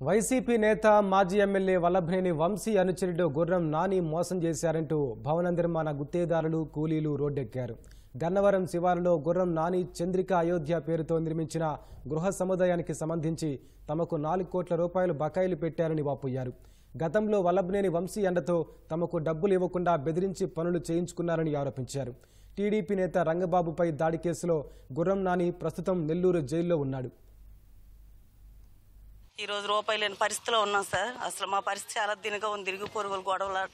YCP నేత మాజీ MLA Vallabhaneni Vamsi అనుచరుడు గుర్రం నాని మోసం చేశారంటూ భవన నిర్మాణ గుత్తేదారులు కూలీలు రోడ్డెక్కారు. గన్నవరం శివారులో గుర్రం నాని చంద్రిక అయోధ్య పేరుతో నిర్మించిన గృహ సముదాయానికి సంబంధించి తమకు 4 కోట్ల రూపాయలు బకాయిలు పెట్టారని వాపోయారు. గతంలో వల్లభనేని వంశీ అండతో తమకు డబ్బులు ఇవ్వకుండా బెదిరించి పనులు చేయించుకున్నారని ఆరోపించారు. టీడీపీ నేత రంగబాబుపై దాడి కేసులో గుర్రం నాని ప్రస్తుతం నెల్లూరు జైల్లో ఉన్నాడు. ఈ రోజు రూపాయి లేని పరిస్థితిలో ఉన్నాం సార్. అసలు మా పరిస్థితి చాలా దీనిగా ఉంది. తిరిగి పొరుగులు గొడవలాట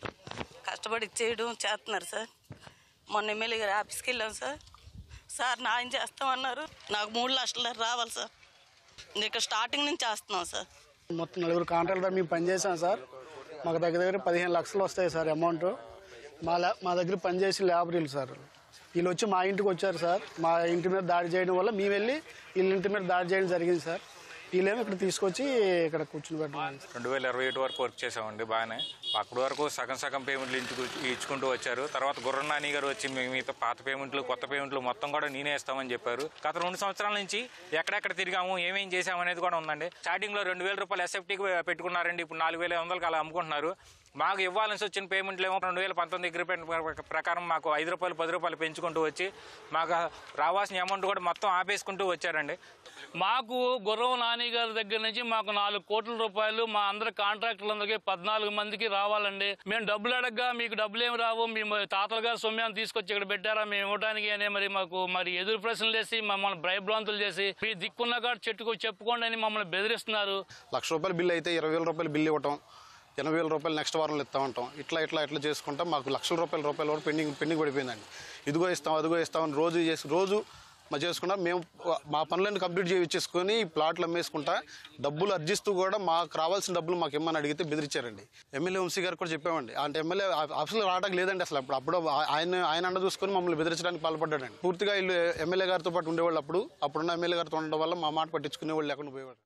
కష్టపడి చేయడం చేస్తున్నారు సార్. మొన్న ఎమ్మెల్యే గారు ఆఫీస్కి వెళ్ళాం సార్ న్యాయం చేస్తామన్నారు. నాకు 3 లక్షల రావాలి సార్. ఇక్కడ స్టార్టింగ్ నుంచి చేస్తున్నాం సార్. మొత్తం 4 కాంట్రాక్టర్ మేము పనిచేసాం సార్. మాకు దగ్గర 15 లక్షలు వస్తాయి సార్ అమౌంట్. మా దగ్గర పనిచేసి లేబరీలు సార్. వీళ్ళు వచ్చి మా ఇంటికి వచ్చారు సార్. మా ఇంటి మీద దాడి చేయడం వల్ల మేము వెళ్ళి వీళ్ళ ఇంటి మీద దాడి చేయడం జరిగింది సార్. వీళ్ళేమో ఇక్కడ తీసుకొచ్చి ఇక్కడ కూర్చుని పెట్టాం. 2021 వరకు వర్క్ చేసామండి బాగానే. అప్పటి వరకు సగం పేమెంట్లు ఇంటికి ఇచ్చుకుంటూ వచ్చారు. తర్వాత గుర్రం నాని గారు వచ్చి మిగతా పాత పేమెంట్లు కొత్త పేమెంట్లు మొత్తం కూడా నేనే ఇస్తామని చెప్పారు. గత 2 సంవత్సరాల నుంచి ఎక్కడెక్కడ తిరిగాము ఏమేం చేసాము అనేది కూడా ఉందండి. స్టార్టింగ్లో 2000 రూపాయలు ఎస్ఎఫ్టీకి పెట్టుకున్నారండి. ఇప్పుడు 4500 అలా అమ్ముకుంటున్నారు. మాకు ఇవ్వాల్సి వచ్చిన పేమెంట్లు ఏమో 2019 అగ్రిమెంట్ ప్రకారం మాకు 5 రూపాయలు 10 రూపాయలు పెంచుకుంటూ వచ్చి మాకు రావాల్సిన అమౌంట్ కూడా మొత్తం ఆపేసుకుంటూ వచ్చారండి. మాకు గుర్రం నాని గారి దగ్గర నుంచి మాకు 4 కోట్ల రూపాయలు మా అందరి కాంట్రాక్టర్లందరికీ 14 మందికి రావాలండి. మేము డబ్బులు అడగగా మీకు డబ్బులు ఏమి రావు, మేము తాతల గారి సొమ్యాన్ని తీసుకొచ్చి ఇక్కడ పెట్టారా మేము ఇవ్వడానికి అనే మాకు ఎదురు ప్రశ్నలు చేసి మమ్మల్ని భయభ్రాంతులు చేసి మీ దిక్కున్న కాడ చెట్టుకు చెప్పుకోండి అని మమ్మల్ని బెదిరిస్తున్నారు. 1 లక్ష రూపాయల బిల్లు అయితే 20,000 రూపాయలు బిల్లు ఇవ్వటం, 80,000 రూపాయలు నెక్స్ట్ వారంలో ఇస్తామంటాం. ఇట్లా చేసుకుంటాం. మాకు లక్షల రూపాయల వరకు పెండింగ్ పడిపోయిందండి. ఇదిగో ఇస్తాం అదిగో ఇస్తామని రోజు చేసుకుంటాం. మేము మా పనులన్నీ కంప్లీట్ చేయించేసుకొని ప్లాట్లు అమ్మేసుకుంటా డబ్బులు అర్జిస్తూ కూడా మాకు రావాల్సిన డబ్బులు మాకు ఇమ్మని అడిగితే బెదిరించారండి. ఎమ్మెల్యే వంశీ గారు కూడా చెప్పామండి. అంటే ఎమ్మెల్యే ఆఫీసులో రావడానికి లేదండి అసలు. అప్పుడు ఆయన అండ చూసుకొని మమ్మల్ని బెదిరించడానికి పాల్పడ్డాడండి. పూర్తిగా వీళ్ళు ఎమ్మెల్యే గారితో పాటు ఉండేవాళ్ళు. అప్పుడున్న ఎమ్మెల్యే గారితో ఉండడం వల్ల మా మాట పట్టించుకునే వాళ్ళు లేకుండా పోయేవాడు.